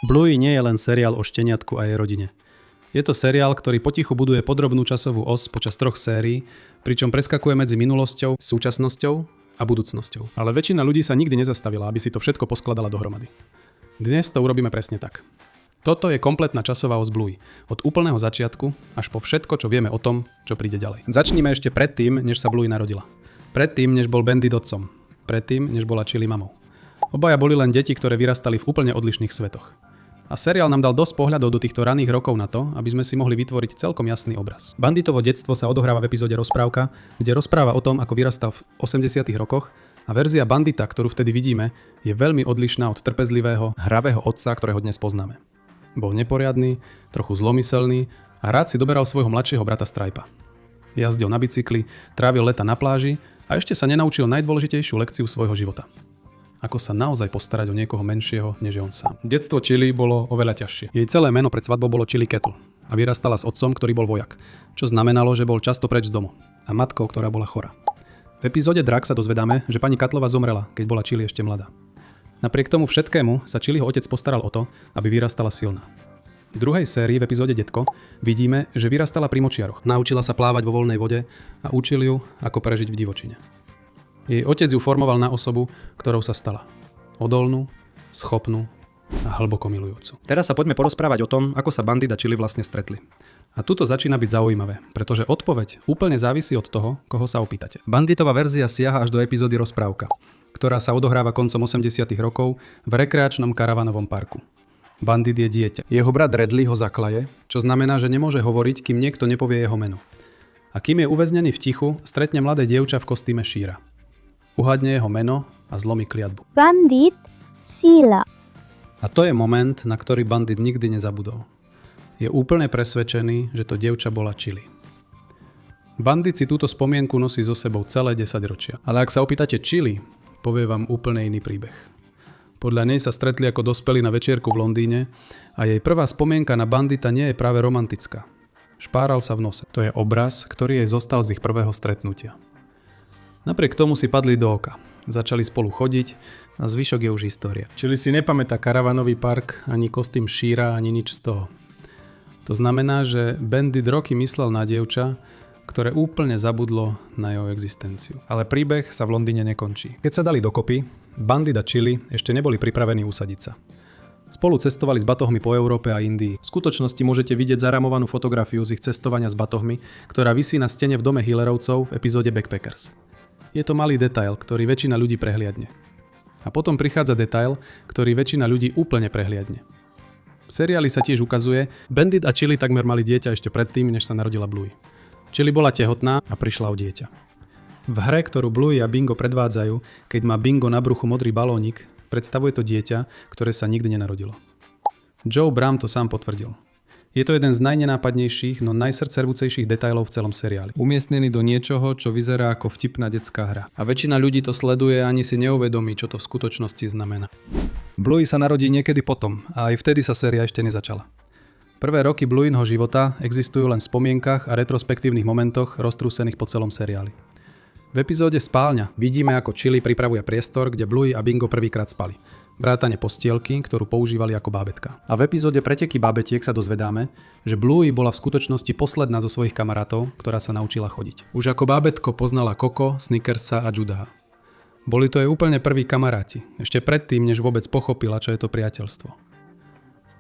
Bluey nie je len seriál o šteniatku a jej rodine. Je to seriál, ktorý potichu buduje podrobnú časovú os počas 3 sérií, pričom preskakuje medzi minulosťou, súčasnosťou a budúcnosťou. Ale väčšina ľudí sa nikdy nezastavila, aby si to všetko poskladala dohromady. Dnes to urobíme presne tak. Toto je kompletná časová os Bluey, od úplného začiatku až po všetko, čo vieme o tom, čo príde ďalej. Začníme ešte predtým, než sa Bluey narodila. Predtým, než bol Bandit otcom. Predtým, než bola Chili mamou. Obaja boli len deti, ktoré vyrastali v úplne odlišných svetoch. A seriál nám dal dosť pohľadov do týchto raných rokov na to, aby sme si mohli vytvoriť celkom jasný obraz. Banditovo detstvo sa odohráva v epizóde Rozprávka, kde rozpráva o tom, ako vyrastal v 80. rokoch, a verzia Bandita, ktorú vtedy vidíme, je veľmi odlišná od trpezlivého, hravého otca, ktorého dnes poznáme. Bol neporiadny, trochu zlomyselný a rád si doberal svojho mladšieho brata Stripa. Jazdil na bicykli, trávil leta na pláži a ešte sa nenaučil najdôležitejšiu lekciu svojho života. Ako sa naozaj postarať o niekoho menšieho, než je on sám. Detstvo Chili bolo oveľa ťažšie. Jej celé meno pred svadbou bolo Chili Kettle a vyrastala s otcom, ktorý bol vojak, čo znamenalo, že bol často preč z domu, a matkou, ktorá bola chorá. V epizóde Drak sa dozvedáme, že pani Katlová zomrela, keď bola Chili ešte mladá. Napriek tomu všetkému sa Chiliho otec postaral o to, aby vyrastala silná. V druhej sérii v epizóde Detko vidíme, že vyrastala pri močiaroch. Naučila sa plávať vo voľnej vode a učil ju, ako prežiť v divočine. Jej otec ju formoval na osobu, ktorou sa stala. Odolnú, schopnú a hlboko milujúcu. Teraz sa poďme porozprávať o tom, ako sa Bandit a Chili vlastne stretli. A tuto začína byť zaujímavé, pretože odpoveď úplne závisí od toho, koho sa opýtate. Banditová verzia siaha až do epizódy Rozprávka, ktorá sa odohráva koncom 80. rokov v rekreačnom karavanovom parku. Bandit je dieťa. Jeho brat Redley ho zaklaje, čo znamená, že nemôže hovoriť, kým niekto nepovie jeho meno. A kým je uväznený v tichu, stretne mladé dievča v kostýme Šíra. Uhadne jeho meno a zlomí kliatbu. Bandit Sheila. A to je moment, na ktorý Bandit nikdy nezabudol. Je úplne presvedčený, že to dievča bola Chili. Bandit si túto spomienku nosí so sebou celé 10 ročia. Ale ak sa opýtate Chili, povie vám úplne iný príbeh. Podľa nej sa stretli ako dospelí na večierku v Londýne a jej prvá spomienka na Bandita nie je práve romantická. Špáral sa v nose. To je obraz, ktorý jej zostal z ich prvého stretnutia. Napriek tomu si padli do oka. Začali spolu chodiť a zvyšok je už história. Chili si nepamätá karavanový park, ani kostým Šíra, ani nič z toho. To znamená, že Bandit roky myslel na dievča, ktoré úplne zabudlo na jeho existenciu. Ale príbeh sa v Londýne nekončí. Keď sa dali dokopy, Bandit a Chili ešte neboli pripravení usadiť sa. Spolu cestovali s batohmi po Európe a Indii. V skutočnosti môžete vidieť zaramovanú fotografiu z ich cestovania s batohmi, ktorá visí na stene v dome Hillerovcov v epizóde Backpackers. Je to malý detail, ktorý väčšina ľudí prehliadne. A potom prichádza detail, ktorý väčšina ľudí úplne prehliadne. V seriáli sa tiež ukazuje, Bandit a Chili takmer mali dieťa ešte predtým, než sa narodila Bluey. Chili bola tehotná a prišla o dieťa. V hre, ktorú Bluey a Bingo predvádzajú, keď má Bingo na bruchu modrý balónik, predstavuje to dieťa, ktoré sa nikdy nenarodilo. Joe Bram to sám potvrdil. Je to jeden z najnenápadnejších, no najsrdcervúcejších detailov v celom seriáli. Umiestnený do niečoho, čo vyzerá ako vtipná detská hra. A väčšina ľudí to sleduje a ani si neuvedomí, čo to v skutočnosti znamená. Bluey sa narodí niekedy potom a aj vtedy sa séria ešte nezačala. Prvé roky Blueyho života existujú len v spomienkach a retrospektívnych momentoch roztrúsených po celom seriáli. V epizóde Spálňa vidíme, ako Chili pripravuje priestor, kde Bluey a Bingo prvýkrát spali. Vrátane postielky, ktorú používali ako bábätka. A v epizóde Preteky bábetiek sa dozvedáme, že Bluey bola v skutočnosti posledná zo svojich kamarátov, ktorá sa naučila chodiť. Už ako bábätko poznala Coco, Snickersa a Judaha. Boli to jej úplne prví kamaráti, ešte predtým, než vôbec pochopila, čo je to priateľstvo.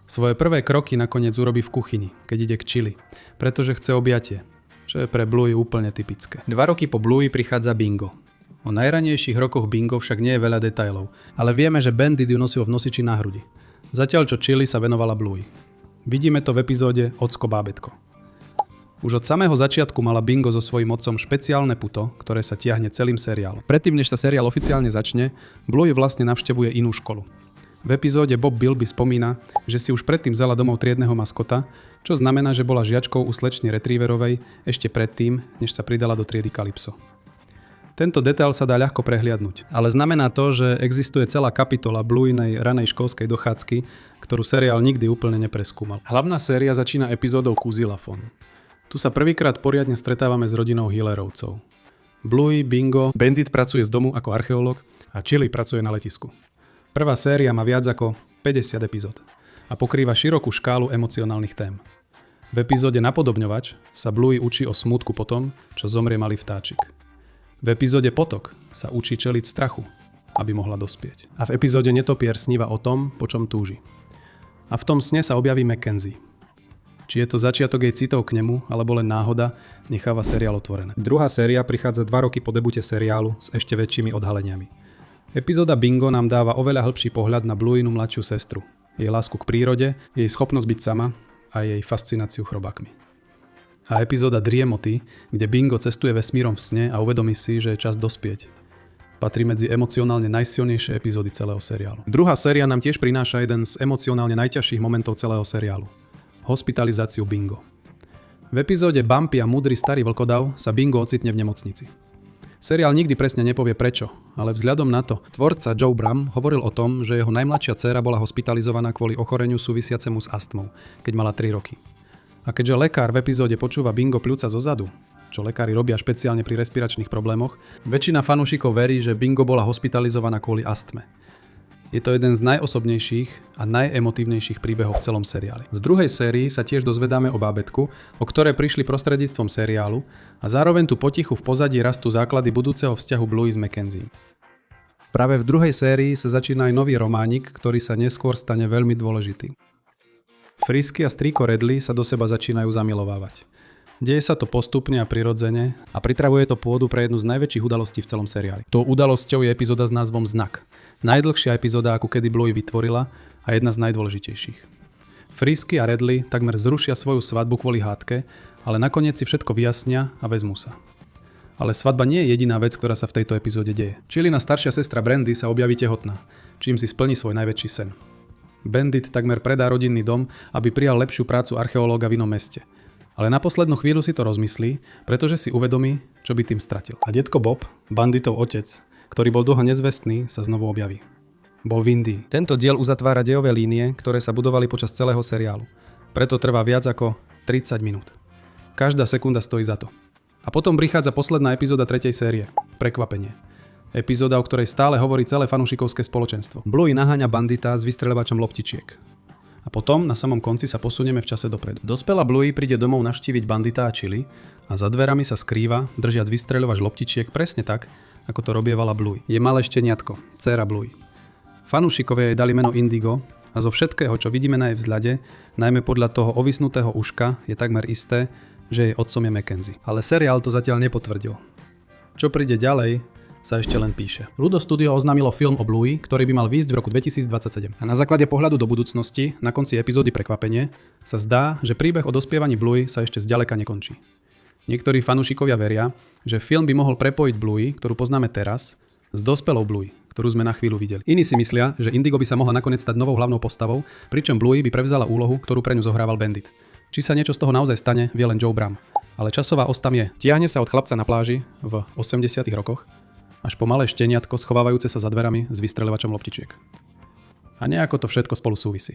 Svoje prvé kroky nakoniec urobí v kuchyni, keď ide k Chili, pretože chce objatie, čo je pre Bluey úplne typické. 2 roky po Bluey prichádza Bingo. O najranejších rokoch Bingo však nie je veľa detailov, ale vieme, že Bandit ju nosil v nosiči na hrudi. Zatiaľ čo Chili sa venovala Bluey. Vidíme to v epizóde Ocko bábätko. Už od samého začiatku mala Bingo so svojím otcom špeciálne puto, ktoré sa tiahne celým seriálom. Predtým, než sa seriál oficiálne začne, Bluey vlastne navštevuje inú školu. V epizóde Bob Bilby spomína, že si už predtým vzala domov triedneho maskota, čo znamená, že bola žiačkou u slečny Retrieverovej ešte predtým, než sa pridala do triedy Calypso. Tento detail sa dá ľahko prehliadnúť, ale znamená to, že existuje celá kapitola Blueynej ranej školskej dochádzky, ktorú seriál nikdy úplne nepreskúmal. Hlavná séria začína epizódou Kuzilafon. Tu sa prvýkrát poriadne stretávame s rodinou Hillerovcov. Bluey, Bingo, Bandit pracuje z domu ako archeológ a Chili pracuje na letisku. Prvá séria má viac ako 50 epizód. a pokrýva širokú škálu emocionálnych tém. V epizóde Napodobňovač sa Bluey učí o smútku po tom, čo zomrie malý vtáčik. V epizóde Potok sa učí čeliť strachu, aby mohla dospieť. A v epizóde Netopier sníva o tom, po čom túži. A v tom sne sa objaví Mackenzie. Či je to začiatok jej citov k nemu, alebo len náhoda, necháva seriál otvorené. Druhá séria prichádza 2 roky po debute seriálu s ešte väčšími odhaleniami. Epizóda Bingo nám dáva oveľa hĺbší pohľad na Blueynu mladšiu sestru, jej lásku k prírode, jej schopnosť byť sama a jej fascináciu chrobákmi. A epizóda Driemoty, kde Bingo cestuje vesmírom v sne a uvedomí si, že je čas dospieť, patrí medzi emocionálne najsilnejšie epizódy celého seriálu. Druhá séria nám tiež prináša jeden z emocionálne najťažších momentov celého seriálu. Hospitalizáciu Bingo. V epizóde Bumpy a múdry starý vlkodav sa Bingo ocitne v nemocnici. Seriál nikdy presne nepovie prečo, ale vzhľadom na to, tvorca Joe Bram hovoril o tom, že jeho najmladšia dcéra bola hospitalizovaná kvôli ochoreniu súvisiacemu s astmou, keď mala 3 roky. A keďže lekár v epizóde počúva Bingo pľúca zozadu, čo lekári robia špeciálne pri respiračných problémoch, väčšina fanúšikov verí, že Bingo bola hospitalizovaná kvôli astme. Je to jeden z najosobnejších a najemotívnejších príbehov v celom seriáli. Z druhej sérii sa tiež dozvedáme o bábätku, o ktoré prišli prostredníctvom seriálu a zároveň tu potichu v pozadí rastú základy budúceho vzťahu Bluey s Mackenzie. Práve v druhej sérii sa začína aj nový románik, ktorý sa neskôr stane veľmi dôležitý. Frisky a strýko Redley sa do seba začínajú zamilovávať. Deje sa to postupne a prirodzene a pripravuje to pôdu pre jednu z najväčších udalostí v celom seriáli. Tou udalosťou je epizóda s názvom Znak. Najdlhšia epizóda, akú kedy Bluey vytvorila a jedna z najdôležitejších. Frisky a Redley takmer zrušia svoju svadbu kvôli hádke, ale nakoniec si všetko vyjasnia a vezmú sa. Ale svadba nie je jediná vec, ktorá sa v tejto epizóde deje. Chilina staršia sestra Brandy sa objaví tehotná, čím si splní svoj najväčší sen. Bandit takmer predá rodinný dom, aby prijal lepšiu prácu archeológa v inom meste. Ale na poslednú chvíľu si to rozmyslí, pretože si uvedomí, čo by tým stratil. A detko Bob, banditov otec, ktorý bol dlho nezvestný, sa znovu objaví. Bol v Indii. Tento diel uzatvára dejové línie, ktoré sa budovali počas celého seriálu. Preto trvá viac ako 30 minút. Každá sekunda stojí za to. A potom prichádza posledná epizóda 3. série. Prekvapenie. Epizóda, o ktorej stále hovorí celé fanúšikovské spoločenstvo. Bluey naháňa bandita s vystreľovačom loptičiek. A potom na samom konci sa posunieme v čase dopredu. Dospelá Bluey príde domov navštíviť bandita a Chili a za dverami sa skrýva, držiac vystreľovač loptičiek presne tak, ako to robievala Bluey. Je malé šteniatko, dcéra Bluey. Fanúšikovia jej dali meno Indigo a zo všetkého, čo vidíme na jej vzhľade, najmä podľa toho ovisnutého uška, je takmer isté, že jej otcom je Mackenzie. Ale seriál to zatiaľ nepotvrdil. Čo príde ďalej, sa ešte len píše. Ludo Studio oznámilo film o Bluey, ktorý by mal výjsť v roku 2027. A na základe pohľadu do budúcnosti, na konci epizódy Prekvapenie, sa zdá, že príbeh o dospievaní Bluey sa ešte zďaleka nekončí. Niektorí fanúšikovia veria, že film by mohol prepojiť Bluey, ktorú poznáme teraz, s dospelou Bluey, ktorú sme na chvíľu videli. Iní si myslia, že Indigo by sa mohla nakoniec stať novou hlavnou postavou, pričom Bluey by prevzala úlohu, ktorú pre ňu zohrával Bandit. Či sa niečo z toho naozaj stane, vie len Joe Bram. Ale časová os tam je. Tiahne sa od chlapca na pláži v 80. rokoch až po malé šteniatko schovávajúce sa za dverami s vystreľovačom loptičiek. A nejako to všetko spolu súvisí.